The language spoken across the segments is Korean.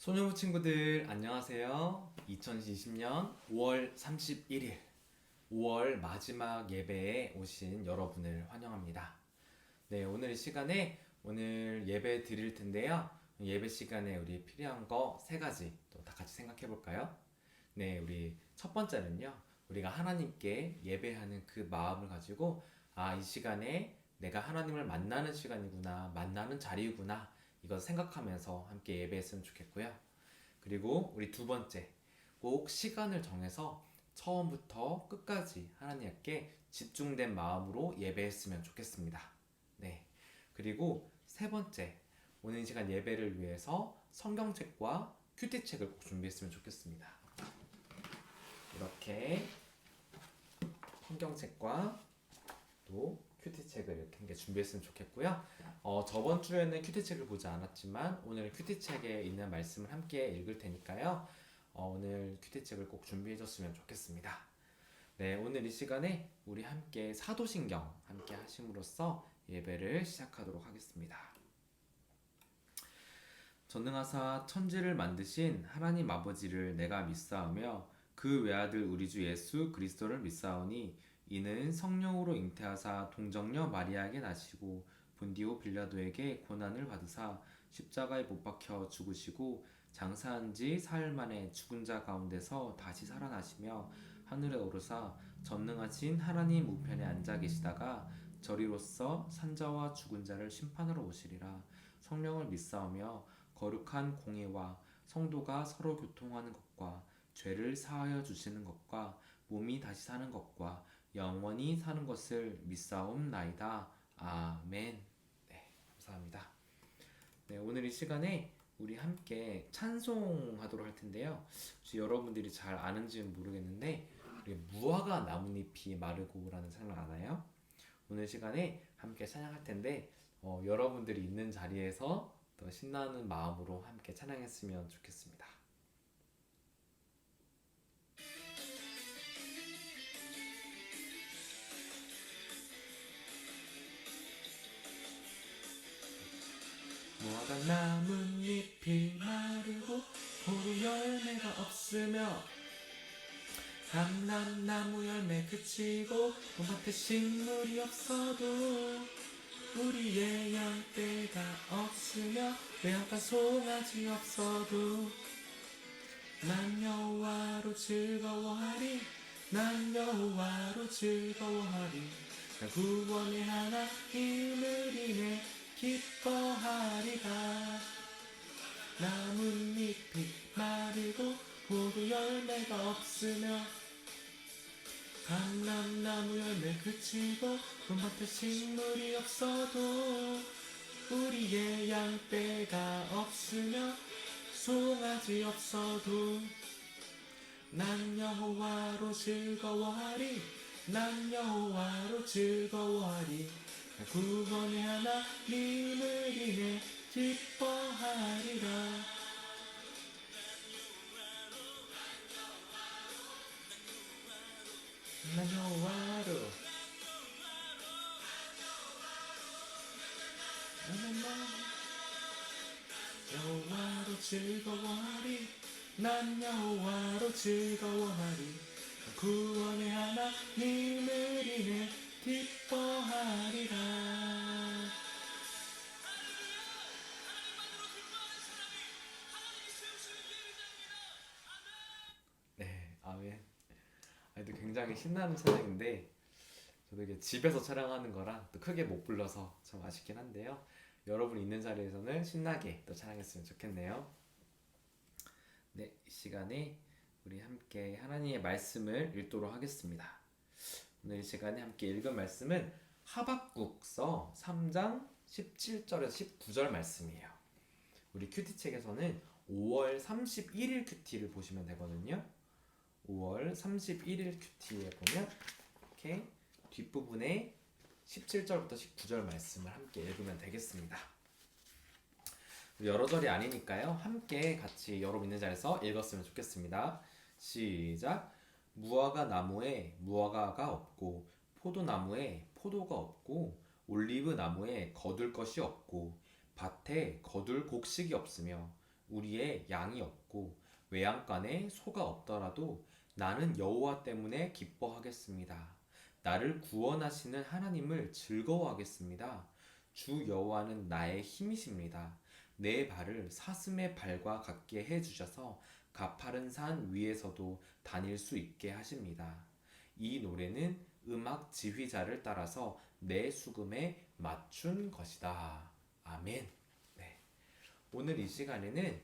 소녀부 친구들 안녕하세요. 2020년 5월 31일 5월 마지막 예배에 오신 여러분을 환영합니다. 네, 오늘 이 시간에 오늘 예배 드릴 텐데요. 예배 시간에 우리 필요한 거 세 가지 또 다 같이 생각해 볼까요? 네, 우리 첫 번째는요. 우리가 하나님께 예배하는 그 마음을 가지고 이 시간에 내가 하나님을 만나는 시간이구나, 만나는 자리구나 이거 생각하면서 함께 예배했으면 좋겠고요. 그리고 우리 두 번째, 꼭 시간을 정해서 처음부터 끝까지 하나님께 집중된 마음으로 예배했으면 좋겠습니다. 네. 그리고 세 번째, 오늘 시간 예배를 위해서 성경책과 큐티책을 꼭 준비했으면 좋겠습니다. 이렇게 성경책과 또 큐티책을 이렇게 한개 준비했으면 좋겠고요. 저번 주에는 큐티책을 보지 않았지만 오늘 큐티책에 있는 말씀을 함께 읽을 테니까요. 오늘 큐티책을 꼭 준비해줬으면 좋겠습니다. 네, 오늘 이 시간에 우리 함께 사도신경 함께 하심으로써 예배를 시작하도록 하겠습니다. 전능하사 천지를 만드신 하나님 아버지를 내가 믿사오며 그 외아들 우리 주 예수 그리스도를 믿사오니 이는 성령으로 잉태하사 동정녀 마리아에게 나시고 본디오 빌라도에게 고난을 받으사 십자가에 못 박혀 죽으시고 장사한 지 사흘 만에 죽은 자 가운데서 다시 살아나시며 하늘에 오르사 전능하신 하나님 우편에 앉아 계시다가 저리로서 산자와 죽은 자를 심판하러 오시리라. 성령을 믿사오며 거룩한 공예와 성도가 서로 교통하는 것과 죄를 사하여 주시는 것과 몸이 다시 사는 것과 영원히 사는 것을 믿사옵나이다. 아멘. 네, 감사합니다. 네, 오늘 이 시간에 우리 함께 찬송하도록 할 텐데요. 혹시 여러분들이 잘 아는지는 모르겠는데 우리 무화과 나뭇잎이 마르고라는 찬양 아나요? 오늘 시간에 함께 찬양할 텐데 여러분들이 있는 자리에서 더 신나는 마음으로 함께 찬양했으면 좋겠습니다. 무화과 나뭇잎이 마르고 포도 열매가 없으며 감람나무 열매 그치고 봄밭에 식물이 없어도 우리의 양떼가 없으며 외양간 송아지 없어도 난 여호와로 즐거워하리 난 여호와로 즐거워하리 난 구원의 하나님을 인해 기뻐하리라. 나뭇잎이 마르고 포도 열매가 없으며 감람나무 열매 그치고 봄밭에 식물이 없어도 우리의 양떼가 없으며 송아지 없어도 난 여호와로 즐거워하리 난 여호와로 즐거워하리 구원의 하나님을 인해 기뻐하리라. 난 여호와로 여호와로 즐거워하리 난 여호와로 즐거워하리 구원의 하나님을 인해 기뻐하리라. 네, 아멘. 또 굉장히 신나는 찬양인데 저도 이게 집에서 촬영하는 거라 또 크게 못 불러서 좀 아쉽긴 한데요. 여러분 있는 자리에서는 신나게 또 찬양했으면 좋겠네요. 네, 이 시간에 우리 함께 하나님의 말씀을 읽도록 하겠습니다. 오늘 이 시간에 함께 읽은 말씀은 하박국서 3장 17절에서 19절 말씀이에요. 우리 큐티책에서는 5월 31일 큐티를 보시면 되거든요. 5월 31일 큐티에 보면 이렇게 뒷부분에 17절부터 19절 말씀을 함께 읽으면 되겠습니다. 여러 절이 아니니까요. 함께 같이 여러분 있는 자리에서 읽었으면 좋겠습니다. 시작. 무화과 나무에 무화과가 없고 포도나무에 포도가 없고 올리브 나무에 거둘 것이 없고 밭에 거둘 곡식이 없으며 우리의 양이 없고 외양간에 소가 없더라도 나는 여호와 때문에 기뻐하겠습니다. 나를 구원하시는 하나님을 즐거워하겠습니다. 주 여호와는 나의 힘이십니다. 내 발을 사슴의 발과 같게 해 주셔서 가파른 산 위에서도 다닐 수 있게 하십니다. 이 노래는 음악 지휘자를 따라서 내 수금에 맞춘 것이다. 아멘. 네. 오늘 이 시간에는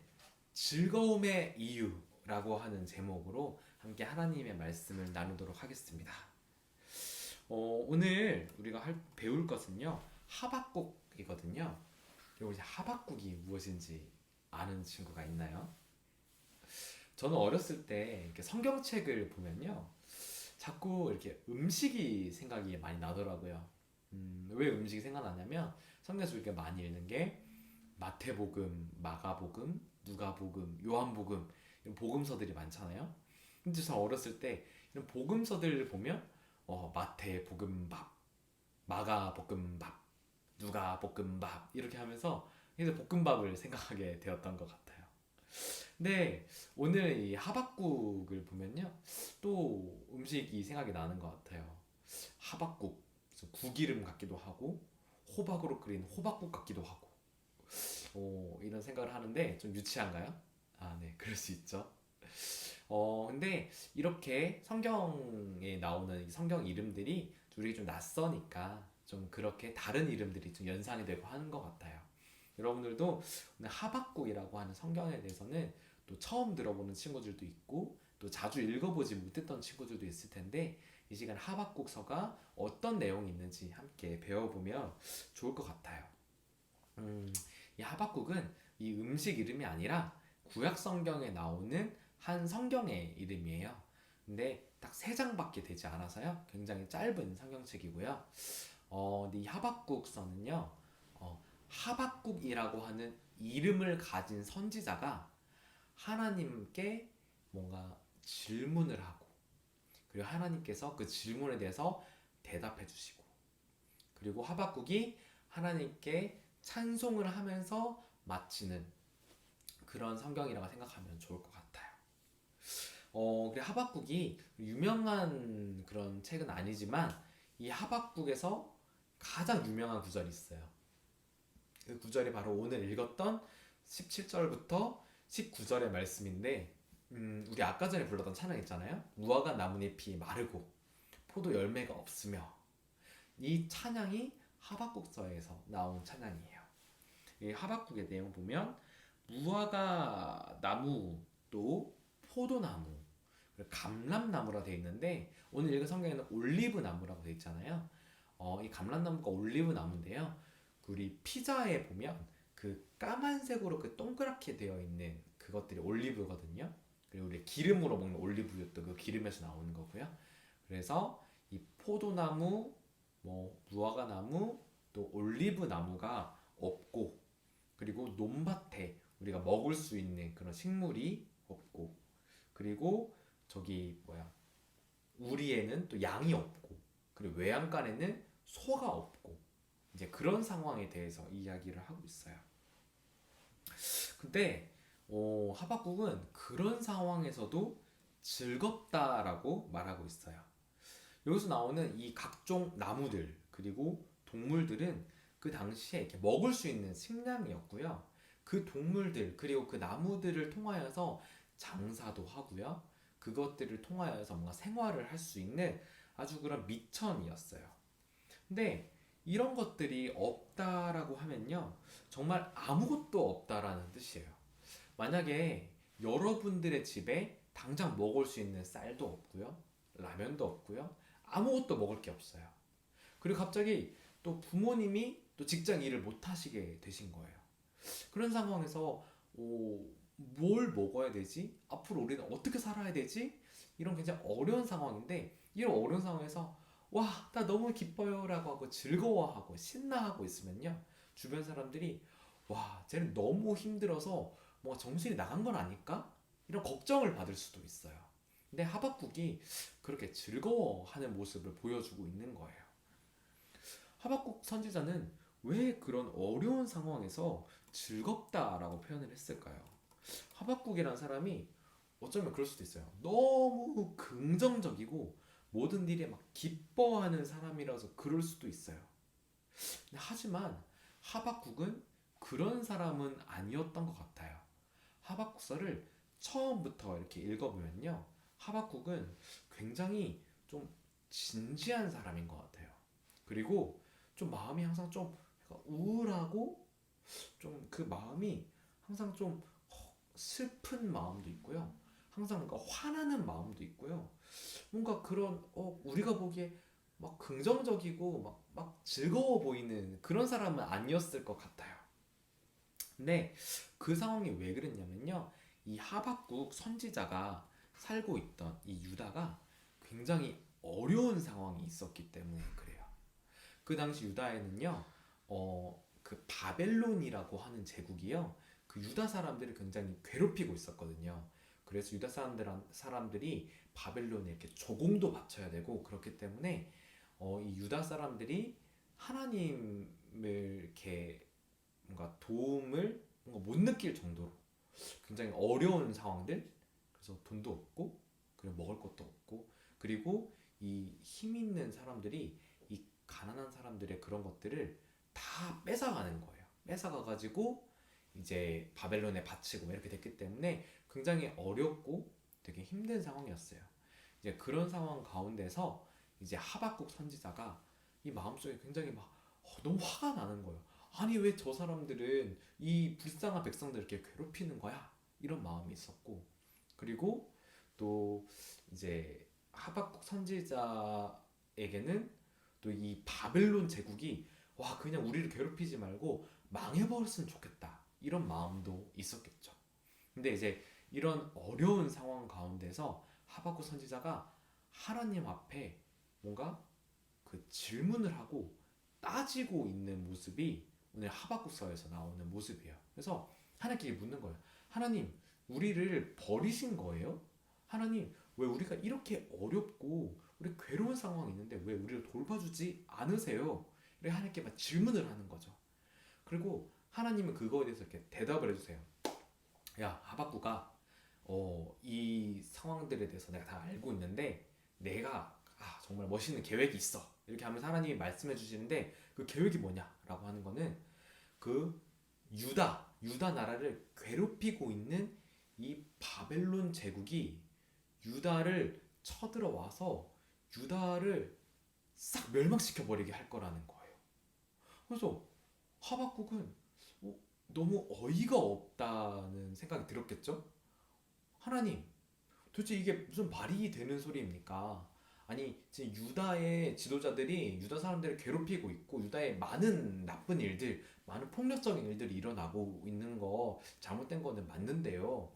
즐거움의 이유라고 하는 제목으로 함께 하나님의 말씀을 나누도록 하겠습니다. 오늘 우리가 배울 것은요, 하박국이거든요. 그리고 이제 하박국이 무엇인지 아는 친구가 있나요? 저는 어렸을 때 이렇게 성경책을 보면요, 자꾸 이렇게 음식이 생각이 많이 나더라고요. 왜 음식이 생각나냐면 성경에서 이렇게 많이 읽는 게 마태복음, 마가복음, 누가복음, 요한복음 이런 복음서들이 많잖아요. 근데 저 어렸을 때 이런 복음서들을 보면 마태복음밥, 마가볶음밥, 누가볶음밥 이렇게 하면서 이제 볶음밥을 생각하게 되었던 것 같아요. 근데 오늘 이 하박국을 보면요, 또 음식이 생각이 나는 것 같아요. 하박국, 그래서 국이름 같기도 하고 호박으로 끓인 호박국 같기도 하고 이런 생각을 하는데 좀 유치한가요? 아, 네, 그럴 수 있죠. 근데 이렇게 성경에 나오는 이 성경 이름들이 우리에게 좀 낯서니까 좀 그렇게 다른 이름들이 좀 연상이 되고 하는 것 같아요. 여러분들도 오늘 하박국이라고 하는 성경에 대해서는 또 처음 들어보는 친구들도 있고 또 자주 읽어보지 못했던 친구들도 있을 텐데 이 시간 하박국서가 어떤 내용이 있는지 함께 배워보면 좋을 것 같아요. 이 하박국은 이 음식 이름이 아니라 구약 성경에 나오는 한 성경의 이름이에요. 근데 딱 3장밖에 되지 않아서요. 굉장히 짧은 성경책이고요. 근데 이 하박국서는요. 하박국이라고 하는 이름을 가진 선지자가 하나님께 뭔가 질문을 하고 그리고 하나님께서 그 질문에 대해서 대답해 주시고 그리고 하박국이 하나님께 찬송을 하면서 마치는 그런 성경이라고 생각하면 좋을 것 같아요. 그래 하박국이 유명한 그런 책은 아니지만 이 하박국에서 가장 유명한 구절이 있어요. 그 구절이 바로 오늘 읽었던 17절부터 19절의 말씀인데 우리 아까 전에 불렀던 찬양 있잖아요. 무화과 나뭇잎이 마르고 포도 열매가 없으며 이 찬양이 하박국서에서 나온 찬양이에요. 이 하박국의 내용 보면 무화과 나무도 포도나무, 감람나무라 되어 있는데 오늘 읽은 성경에는 올리브 나무라고 되어 있잖아요. 이 감람나무가 올리브 나무인데요. 우리 피자에 보면 그 까만색으로 그 동그랗게 되어 있는 그것들이 올리브거든요. 그리고 우리 기름으로 먹는 올리브유도 그 기름에서 나오는 거고요. 그래서 이 포도나무, 뭐 무화과나무, 또 올리브 나무가 없고 그리고 논밭에 우리가 먹을 수 있는 그런 식물이 없고 그리고 저기 뭐야 우리에는 또 양이 없고 그리고 외양간에는 소가 없고 이제 그런 상황에 대해서 이야기를 하고 있어요. 근데 하박국은 그런 상황에서도 즐겁다라고 말하고 있어요. 여기서 나오는 이 각종 나무들 그리고 동물들은 그 당시에 이렇게 먹을 수 있는 식량이었고요. 그 동물들 그리고 그 나무들을 통하여서 장사도 하고요. 그것들을 통하여서 뭔가 생활을 할 수 있는 아주 그런 미천이었어요. 근데 이런 것들이 없다라고 하면요. 정말 아무것도 없다라는 뜻이에요. 만약에 여러분들의 집에 당장 먹을 수 있는 쌀도 없고요. 라면도 없고요. 아무것도 먹을 게 없어요. 그리고 갑자기 또 부모님이 또 직장 일을 못 하시게 되신 거예요. 그런 상황에서 뭘 먹어야 되지? 앞으로 우리는 어떻게 살아야 되지? 이런 굉장히 어려운 상황인데 이런 어려운 상황에서 와, 나 너무 기뻐요 라고 하고 즐거워하고 신나하고 있으면요. 주변 사람들이 와, 쟤는 너무 힘들어서 뭔가 정신이 나간 건 아닐까? 이런 걱정을 받을 수도 있어요. 근데 하박국이 그렇게 즐거워하는 모습을 보여주고 있는 거예요. 하박국 선지자는 왜 그런 어려운 상황에서 즐겁다라고 표현을 했을까요? 하박국이라는 사람이 어쩌면 그럴 수도 있어요. 너무 긍정적이고 모든 일에 막 기뻐하는 사람이라서 그럴 수도 있어요. 하지만 하박국은 그런 사람은 아니었던 것 같아요. 하박국서를 처음부터 이렇게 읽어보면요, 하박국은 굉장히 좀 진지한 사람인 것 같아요. 그리고 좀 마음이 항상 좀 약간 우울하고 좀 그 마음이 항상 좀 슬픈 마음도 있고요. 항상 뭔가 화나는 마음도 있고요. 뭔가 그런 우리가 보기에 막 긍정적이고 막 즐거워 보이는 그런 사람은 아니었을 것 같아요. 근데 그 상황이 왜 그랬냐면요. 이 하박국 선지자가 살고 있던 이 유다가 굉장히 어려운 상황이 있었기 때문에 그래요. 그 당시 유다에는요, 그 바벨론이라고 하는 제국이요, 그 유다 사람들을 굉장히 괴롭히고 있었거든요. 그래서 유다 사람들이 바벨론에 이렇게 조공도 바쳐야 되고 그렇기 때문에 이 유다 사람들이 하나님을 이렇게 뭔가 도움을 뭔가 못 느낄 정도로 굉장히 어려운 상황들, 그래서 돈도 없고 그리고 먹을 것도 없고, 그리고 이 힘 있는 사람들이 이 가난한 사람들의 그런 것들을 다 뺏어가는 거예요. 뺏어가가지고 이제 바벨론에 바치고 이렇게 됐기 때문에 굉장히 어렵고 되게 힘든 상황이었어요. 이제 그런 상황 가운데서 이제 하박국 선지자가 이 마음속에 굉장히 막 너무 화가 나는 거예요. 아니 왜 저 사람들은 이 불쌍한 백성들 이렇게 괴롭히는 거야? 이런 마음이 있었고, 그리고 또 이제 하박국 선지자에게는 또 이 바벨론 제국이 와 그냥 우리를 괴롭히지 말고 망해버렸으면 좋겠다 이런 마음도 있었겠죠. 근데 이제 이런 어려운 상황 가운데서 하박국 선지자가 하나님 앞에 뭔가 그 질문을 하고 따지고 있는 모습이 오늘 하박국서에서 나오는 모습이에요. 그래서 하나님께 묻는 거예요. 하나님, 우리를 버리신 거예요? 하나님, 왜 우리가 이렇게 어렵고 우리 괴로운 상황이 있는데 왜 우리를 돌봐주지 않으세요? 이렇게 하나님께 막 질문을 하는 거죠. 그리고 하나님은 그거에 대해서 이렇게 대답을 해주세요. 야, 하박국아, 이 상황들에 대해서 내가 다 알고 있는데 내가 정말 멋있는 계획이 있어. 이렇게 하면서 하나님이 말씀해 주시는데 그 계획이 뭐냐라고 하는 거는 그 유다 나라를 괴롭히고 있는 이 바벨론 제국이 유다를 쳐들어와서 유다를 싹 멸망시켜 버리게 할 거라는 거예요. 그래서 하박국은 너무 어이가 없다는 생각이 들었겠죠? 하나님, 도대체 이게 무슨 말이 되는 소리입니까? 아니, 지금 유다의 지도자들이 유다 사람들을 괴롭히고 있고 유다의 많은 나쁜 일들, 많은 폭력적인 일들이 일어나고 있는 거 잘못된 거는 맞는데요.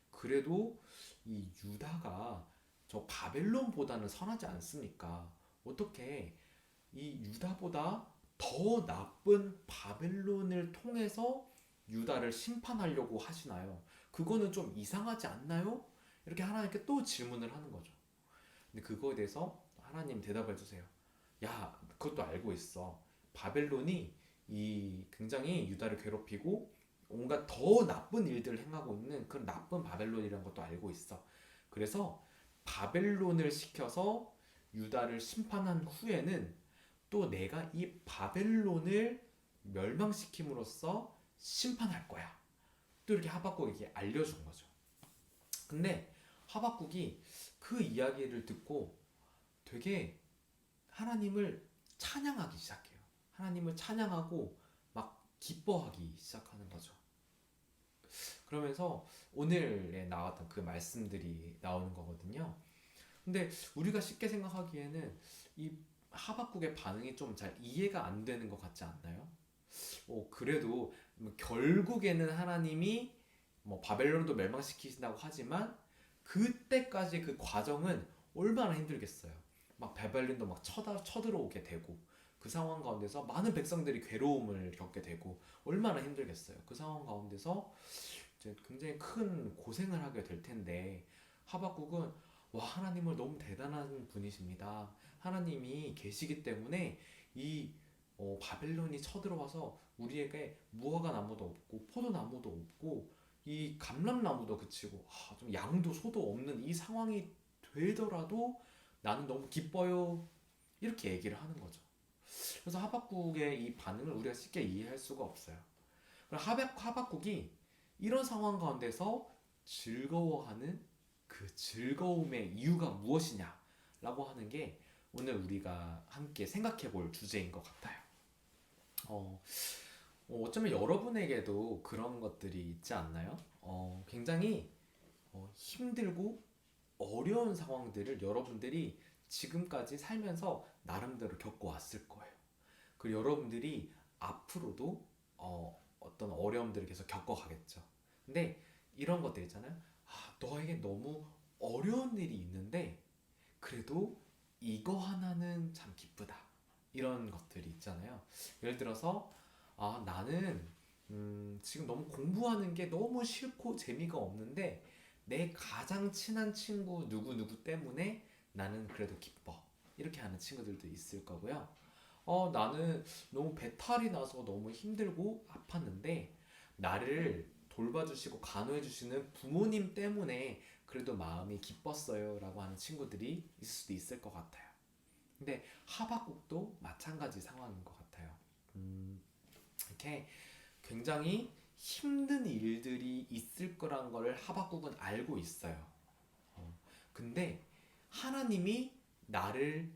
그래도 이 유다가 저 바벨론보다는 선하지 않습니까? 어떻게 이 유다보다 더 나쁜 바벨론을 통해서 유다를 심판하려고 하시나요? 그거는 좀 이상하지 않나요? 이렇게 하나님께 또 질문을 하는 거죠. 근데 그거에 대해서 하나님 대답해 주세요. 야, 그것도 알고 있어. 바벨론이 이 굉장히 유다를 괴롭히고 온갖 더 나쁜 일들을 행하고 있는 그런 나쁜 바벨론이라는 것도 알고 있어. 그래서 바벨론을 시켜서 유다를 심판한 후에는 또 내가 이 바벨론을 멸망시킴으로써 심판할 거야. 또 이렇게 하박국에게 알려준 거죠. 근데 하박국이 그 이야기를 듣고 되게 하나님을 찬양하기 시작해요. 하나님을 찬양하고 막 기뻐하기 시작하는 거죠. 그러면서 오늘에 나왔던 그 말씀들이 나오는 거거든요. 근데 우리가 쉽게 생각하기에는 이 하박국의 반응이 좀 잘 이해가 안 되는 것 같지 않나요? 그래도 뭐 결국에는 하나님이 뭐 바벨론도 멸망시키신다고 하지만 그때까지 그 과정은 얼마나 힘들겠어요. 막 바벨론도 막 쳐들어오게 되고 그 상황 가운데서 많은 백성들이 괴로움을 겪게 되고 얼마나 힘들겠어요. 그 상황 가운데서 이제 굉장히 큰 고생을 하게 될 텐데 하박국은 와 하나님을 너무 대단한 분이십니다. 하나님이 계시기 때문에 이 바벨론이 쳐들어와서 우리에게 무화과 나무도 없고 포도나무도 없고 이 감람나무도 그치고 좀 양도 소도 없는 이 상황이 되더라도 나는 너무 기뻐요. 이렇게 얘기를 하는 거죠. 그래서 하박국의 이 반응을 우리가 쉽게 이해할 수가 없어요. 그럼 하박국이 이런 상황 가운데서 즐거워하는 그 즐거움의 이유가 무엇이냐라고 하는 게 오늘 우리가 함께 생각해 볼 주제인 것 같아요. 어, 어쩌면 여러분에게도 그런 것들이 있지 않나요? 굉장히 힘들고 어려운 상황들을 여러분들이 지금까지 살면서 나름대로 겪어왔을 거예요. 그리고 여러분들이 앞으로도 어떤 어려움들을 계속 겪어가겠죠. 근데 이런 것들 있잖아요. 너에게 너무 어려운 일이 있는데 그래도 이거 하나는 참 기쁘다. 이런 것들이 있잖아요. 예를 들어서 나는 지금 너무 공부하는 게 너무 싫고 재미가 없는데 내 가장 친한 친구 누구누구 때문에 나는 그래도 기뻐. 이렇게 하는 친구들도 있을 거고요. 나는 너무 배탈이 나서 너무 힘들고 아팠는데 나를 돌봐주시고 간호해주시는 부모님 때문에 그래도 마음이 기뻤어요 라고 하는 친구들이 있을 수도 있을 것 같아요. 근데 하박국도 마찬가지 상황인 것 같아요. 이렇게 굉장히 힘든 일들이 있을 거란 걸 하박국은 알고 있어요. 근데 하나님이 나를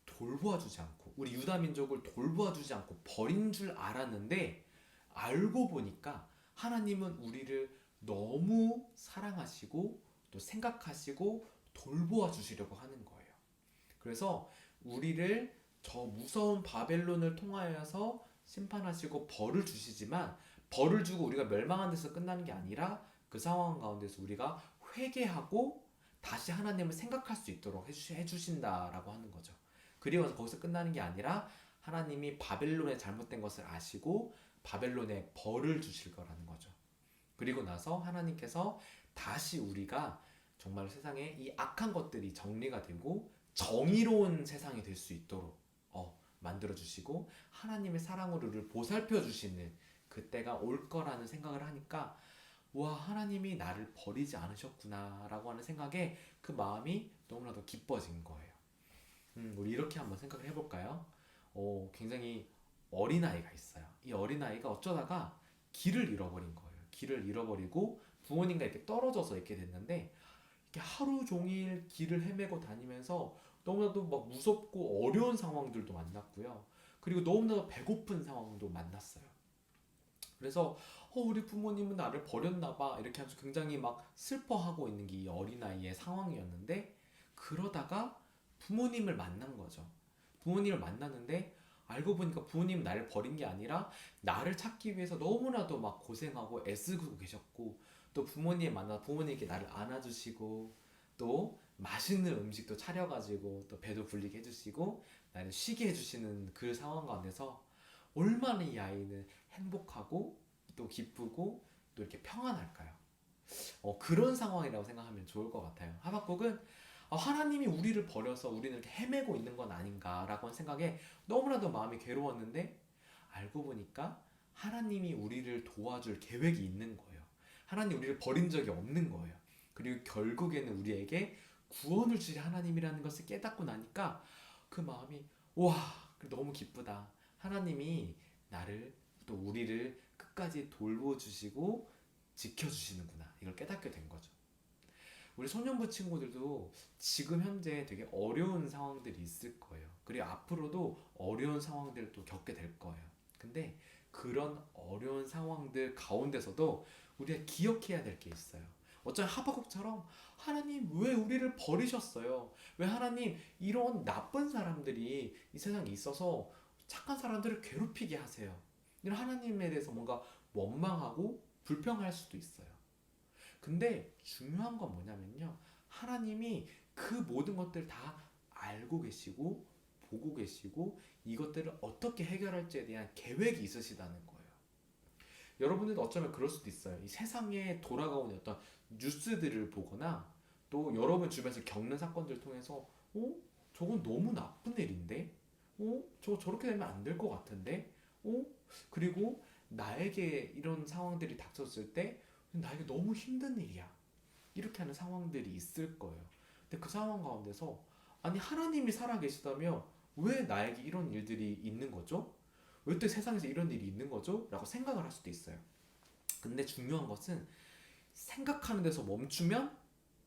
돌보아주지 않고 우리 유다 민족을 돌보아주지 않고 버린 줄 알았는데 알고 보니까 하나님은 우리를 너무 사랑하시고 또 생각하시고 돌보아 주시려고 하는 거예요. 그래서 우리를 저 무서운 바벨론을 통하여서 심판하시고 벌을 주시지만 벌을 주고 우리가 멸망한 데서 끝나는 게 아니라 그 상황 가운데서 우리가 회개하고 다시 하나님을 생각할 수 있도록 해주신다라고 하는 거죠. 그리고 거기서 끝나는 게 아니라 하나님이 바벨론의 잘못된 것을 아시고 바벨론에 벌을 주실 거라는 거죠. 그리고 나서 하나님께서 다시 우리가 정말 세상에 이 악한 것들이 정리가 되고 정의로운 세상이 될 수 있도록 만들어 주시고 하나님의 사랑으로 를 보살펴 주시는 그때가 올 거라는 생각을 하니까 와 하나님이 나를 버리지 않으셨구나라고 하는 생각에 그 마음이 너무나도 기뻐진 거예요. 우리 이렇게 한번 생각을 해볼까요? 굉장히 어린아이가 있어요. 이 어린아이가 어쩌다가 길을 잃어버린 거예요. 길을 잃어버리고 부모님과 이렇게 떨어져서 있게 됐는데 이렇게 하루 종일 길을 헤매고 다니면서 너무나도 막 무섭고 어려운 상황들도 만났고요. 그리고 너무나도 배고픈 상황도 만났어요. 그래서 우리 부모님은 나를 버렸나 봐 이렇게 하면서 굉장히 막 슬퍼하고 있는 게 이 어린아이의 상황이었는데 그러다가 부모님을 만난 거죠. 부모님을 만났는데 알고 보니까 부모님은 나를 버린 게 아니라 나를 찾기 위해서 너무나도 막 고생하고 애쓰고 계셨고 또 부모님 만나 부모님께 나를 안아주시고 또 맛있는 음식도 차려가지고 또 배도 불리게 해주시고 나를 쉬게 해주시는 그 상황 가운데서 얼마나 이 아이는 행복하고 또 기쁘고 또 이렇게 평안할까요? 그런 상황이라고 생각하면 좋을 것 같아요. 하박국은 하나님이 우리를 버려서 우리는 이렇게 헤매고 있는 건 아닌가라고 하는 생각에 너무나도 마음이 괴로웠는데 알고 보니까 하나님이 우리를 도와줄 계획이 있는 거예요. 하나님 우리를 버린 적이 없는 거예요. 그리고 결국에는 우리에게 구원을 주실 하나님이라는 것을 깨닫고 나니까 그 마음이 와 너무 기쁘다. 하나님이 나를 또 우리를 끝까지 돌보주시고 지켜주시는구나. 이걸 깨닫게 된 거죠. 우리 소년부 친구들도 지금 현재 되게 어려운 상황들이 있을 거예요. 그리고 앞으로도 어려운 상황들을 또 겪게 될 거예요. 근데 그런 어려운 상황들 가운데서도 우리가 기억해야 될 게 있어요. 어쩌면 하박국처럼 하나님 왜 우리를 버리셨어요? 왜 하나님 이런 나쁜 사람들이 이 세상에 있어서 착한 사람들을 괴롭히게 하세요? 이런 하나님에 대해서 뭔가 원망하고 불평할 수도 있어요. 근데 중요한 건 뭐냐면요. 하나님이 그 모든 것들 다 알고 계시고 보고 계시고 이것들을 어떻게 해결할지에 대한 계획이 있으시다는 거예요. 여러분들도 어쩌면 그럴 수도 있어요. 이 세상에 돌아가는 어떤 뉴스들을 보거나 또 여러분 주변에서 겪는 사건들을 통해서 저건 너무 나쁜 일인데? 저거 저렇게 되면 안 될 것 같은데? 그리고 나에게 이런 상황들이 닥쳤을 때 나에게 너무 힘든 일이야. 이렇게 하는 상황들이 있을 거예요. 근데 그 상황 가운데서 아니 하나님이 살아계시다며 왜 나에게 이런 일들이 있는 거죠? 왜 또 세상에서 이런 일이 있는 거죠? 라고 생각을 할 수도 있어요. 근데 중요한 것은 생각하는 데서 멈추면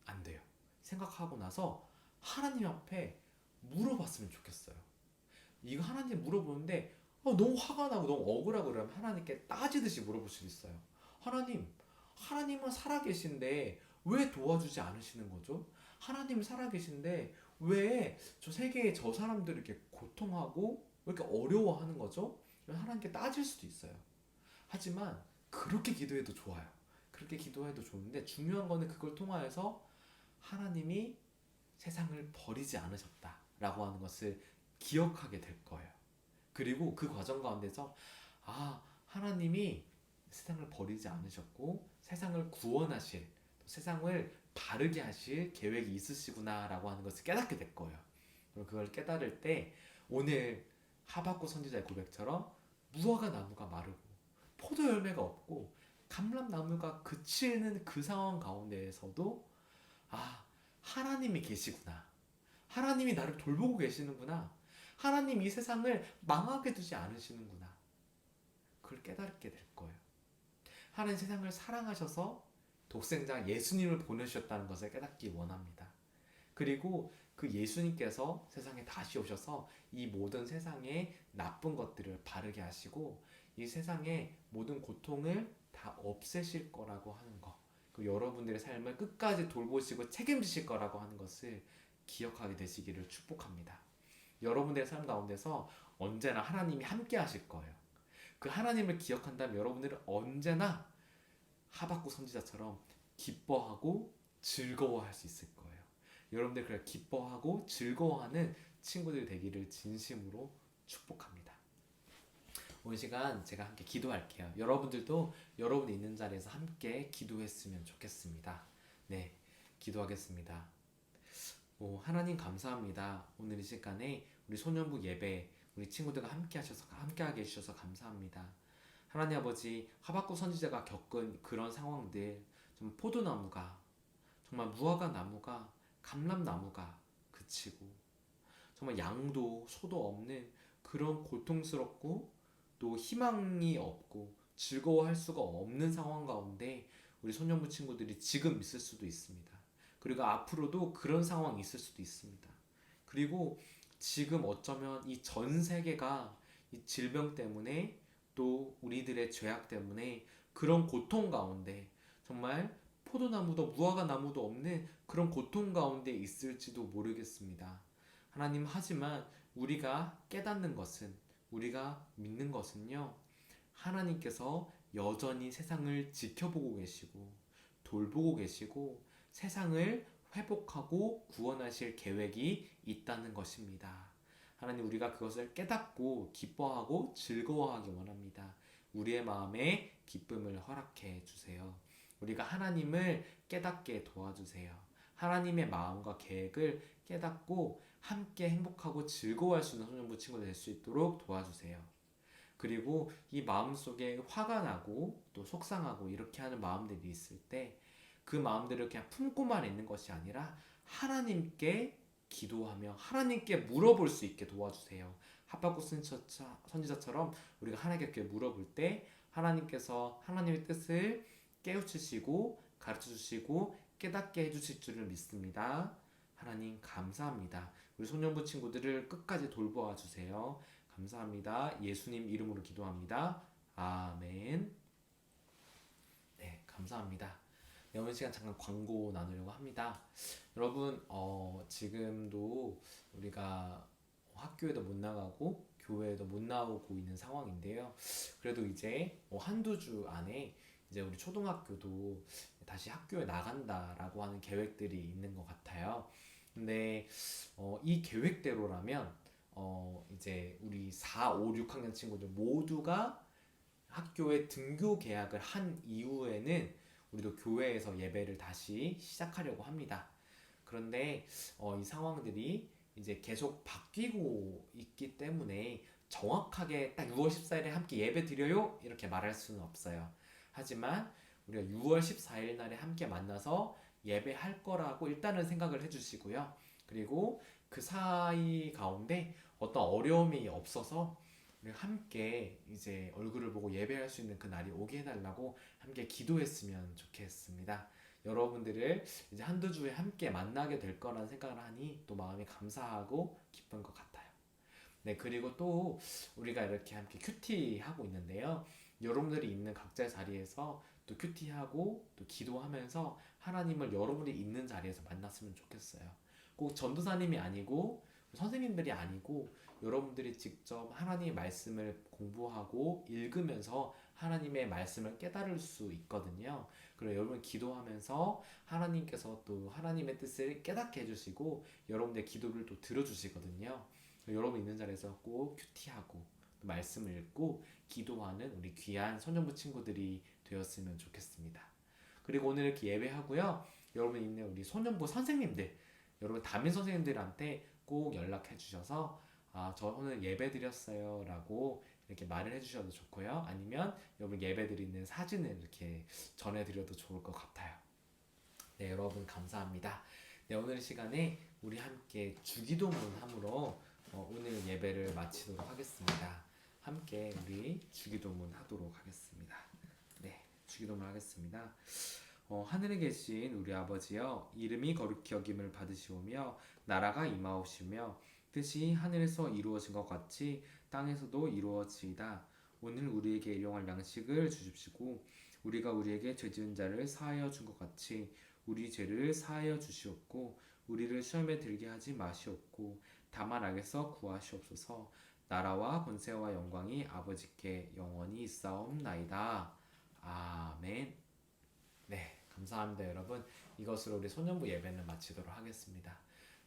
안 돼요. 생각하고 나서 하나님 앞에 물어봤으면 좋겠어요. 이거 하나님 물어보는데 너무 화가 나고 너무 억울하고 그러면 하나님께 따지듯이 물어볼 수도 있어요. 하나님, 하나님은 살아계신데 왜 도와주지 않으시는 거죠? 하나님 살아계신데 왜 저 세계의 저 사람들을 이렇게 고통하고 왜 이렇게 어려워하는 거죠? 하나님께 따질 수도 있어요. 하지만 그렇게 기도해도 좋아요. 그렇게 기도해도 좋은데 중요한 거는 그걸 통하여서 하나님이 세상을 버리지 않으셨다라고 하는 것을 기억하게 될 거예요. 그리고 그 과정 가운데서 하나님이 세상을 버리지 않으셨고 세상을 구원하실, 세상을 바르게 하실 계획이 있으시구나라고 하는 것을 깨닫게 될 거예요. 그리고 그걸 깨달을 때 오늘 하박국 선지자의 고백처럼 무화과 나무가 마르고 포도 열매가 없고 감람나무가 그치는 그 상황 가운데에서도 하나님이 계시구나. 하나님이 나를 돌보고 계시는구나. 하나님 이 세상을 망하게 두지 않으시는구나. 그걸 깨닫게 될 거예요. 하나님 세상을 사랑하셔서 독생자 예수님을 보내주셨다는 것을 깨닫기 원합니다. 그리고 그 예수님께서 세상에 다시 오셔서 이 모든 세상의 나쁜 것들을 바르게 하시고 이 세상의 모든 고통을 다 없애실 거라고 하는 것, 그 여러분들의 삶을 끝까지 돌보시고 책임지실 거라고 하는 것을 기억하게 되시기를 축복합니다. 여러분들의 삶 가운데서 언제나 하나님이 함께 하실 거예요. 그 하나님을 기억한다면 여러분들은 언제나 하박국 선지자처럼 기뻐하고 즐거워할 수 있을 거예요. 여러분들 그렇게 기뻐하고 즐거워하는 친구들 되기를 진심으로 축복합니다. 오늘 시간 제가 함께 기도할게요. 여러분들도 여러분이 있는 자리에서 함께 기도했으면 좋겠습니다. 네, 기도하겠습니다. 하나님 감사합니다. 오늘 이 시간에 우리 소년부 예배 우리 친구들과 함께하게 해주셔서 감사합니다. 하나님 아버지, 하박국 선지자가 겪은 그런 상황들, 정말 포도나무가, 정말 무화과 나무가, 감람나무가 그치고 정말 양도 소도 없는 그런 고통스럽고 또 희망이 없고 즐거워할 수가 없는 상황 가운데 우리 소년부 친구들이 지금 있을 수도 있습니다. 그리고 앞으로도 그런 상황이 있을 수도 있습니다. 그리고 지금 어쩌면 이 전 세계가 이 질병 때문에 또 우리들의 죄악 때문에 그런 고통 가운데 정말 포도나무도 무화과 나무도 없는 그런 고통 가운데 있을지도 모르겠습니다. 하나님, 하지만 우리가 깨닫는 것은, 우리가 믿는 것은요, 하나님께서 여전히 세상을 지켜보고 계시고 돌보고 계시고 세상을 회복하고 구원하실 계획이 있다는 것입니다. 하나님, 우리가 그것을 깨닫고 기뻐하고 즐거워하기 원합니다. 우리의 마음에 기쁨을 허락해 주세요. 우리가 하나님을 깨닫게 도와주세요. 하나님의 마음과 계획을 깨닫고 함께 행복하고 즐거워할 수 있는 소년부 친구들 될 수 있도록 도와주세요. 그리고 이 마음속에 화가 나고 또 속상하고 이렇게 하는 마음들이 있을 때 그 마음들을 그냥 품고만 있는 것이 아니라 하나님께 기도하며 하나님께 물어볼 수 있게 도와주세요. 하박국 선지자처럼 우리가 하나님께 물어볼 때 하나님께서 하나님의 뜻을 깨우치시고 가르쳐주시고 깨닫게 해주실 줄을 믿습니다. 하나님 감사합니다. 우리 소년부 친구들을 끝까지 돌보아 주세요. 감사합니다. 예수님 이름으로 기도합니다. 아멘. 네, 감사합니다. 네, 오늘 시간 잠깐 광고 나누려고 합니다. 여러분, 지금도 우리가 학교에도 못 나가고 교회에도 못 나오고 있는 상황인데요. 그래도 이제 한두 주 안에 이제 우리 초등학교도 다시 학교에 나간다라고 하는 계획들이 있는 것 같아요. 근데 이 계획대로라면 이제 우리 4, 5, 6학년 친구들 모두가 학교에 등교 계약을 한 이후에는 우리도 교회에서 예배를 다시 시작하려고 합니다. 그런데 이 상황들이 이제 계속 바뀌고 있기 때문에 정확하게 딱 6월 14일에 함께 예배 드려요 이렇게 말할 수는 없어요. 하지만 우리가 6월 14일 날에 함께 만나서 예배할 거라고 일단은 생각을 해주시고요. 그리고 그 사이 가운데 어떤 어려움이 없어서 우리 함께 이제 얼굴을 보고 예배할 수 있는 그 날이 오게 해달라고 함께 기도했으면 좋겠습니다. 여러분들을 이제 한두 주에 함께 만나게 될 거라는 생각을 하니 또 마음이 감사하고 기쁜 것 같아요. 네, 그리고 또 우리가 이렇게 함께 큐티하고 있는데요. 여러분들이 있는 각자의 자리에서 또 큐티하고 또 기도하면서 하나님을 여러분이 있는 자리에서 만났으면 좋겠어요. 꼭 전도사님이 아니고 선생님들이 아니고 여러분들이 직접 하나님의 말씀을 공부하고 읽으면서 하나님의 말씀을 깨달을 수 있거든요. 그리고 여러분 기도하면서 하나님께서 또 하나님의 뜻을 깨닫게 해주시고 여러분들의 기도를 또 들어주시거든요. 여러분 있는 자리에서 꼭 큐티하고 또 말씀을 읽고 기도하는 우리 귀한 소년부 친구들이 되었으면 좋겠습니다. 그리고 오늘 이렇게 예배하고요. 여러분 있는 우리 소년부 선생님들, 여러분 담임 선생님들한테 꼭 연락해 주셔서 저 오늘 예배 드렸어요 라고 이렇게 말을 해주셔도 좋고요. 아니면 여러분 예배 드리는 사진을 이렇게 전해드려도 좋을 것 같아요. 네, 여러분 감사합니다. 네, 오늘 시간에 우리 함께 주기도문 함으로 오늘 예배를 마치도록 하겠습니다. 함께 우리 주기도문 하도록 하겠습니다. 네, 주기도문 하겠습니다. 하늘에 계신 우리 아버지여, 이름이 거룩히 여김을 받으시오며 나라가 임하옵시며 뜻이 하늘에서 이루어진 것 같이 땅에서도 이루어지이다. 오늘 우리에게 일용할 양식을 주십시고 우리가 우리에게 죄 지은 자를 사하여 준 것 같이 우리 죄를 사하여 주시옵고 우리를 시험에 들게 하지 마시옵고 다만 악에서 구하시옵소서. 나라와 권세와 영광이 아버지께 영원히 있사옵나이다. 아멘. 네, 감사합니다 여러분. 이것으로 우리 소년부 예배는 마치도록 하겠습니다.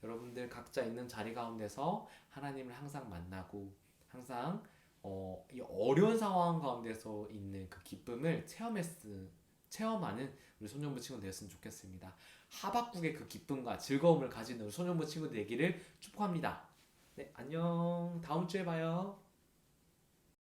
여러분들 각자 있는 자리 가운데서 하나님을 항상 만나고 항상 이 어려운 상황 가운데서 있는 그 기쁨을 체험하는 우리 소년부 친구 되었으면 좋겠습니다. 하박국의 그 기쁨과 즐거움을 가지는 우리 소년부 친구 되기를 축복합니다. 네, 안녕. 다음 주에 봐요.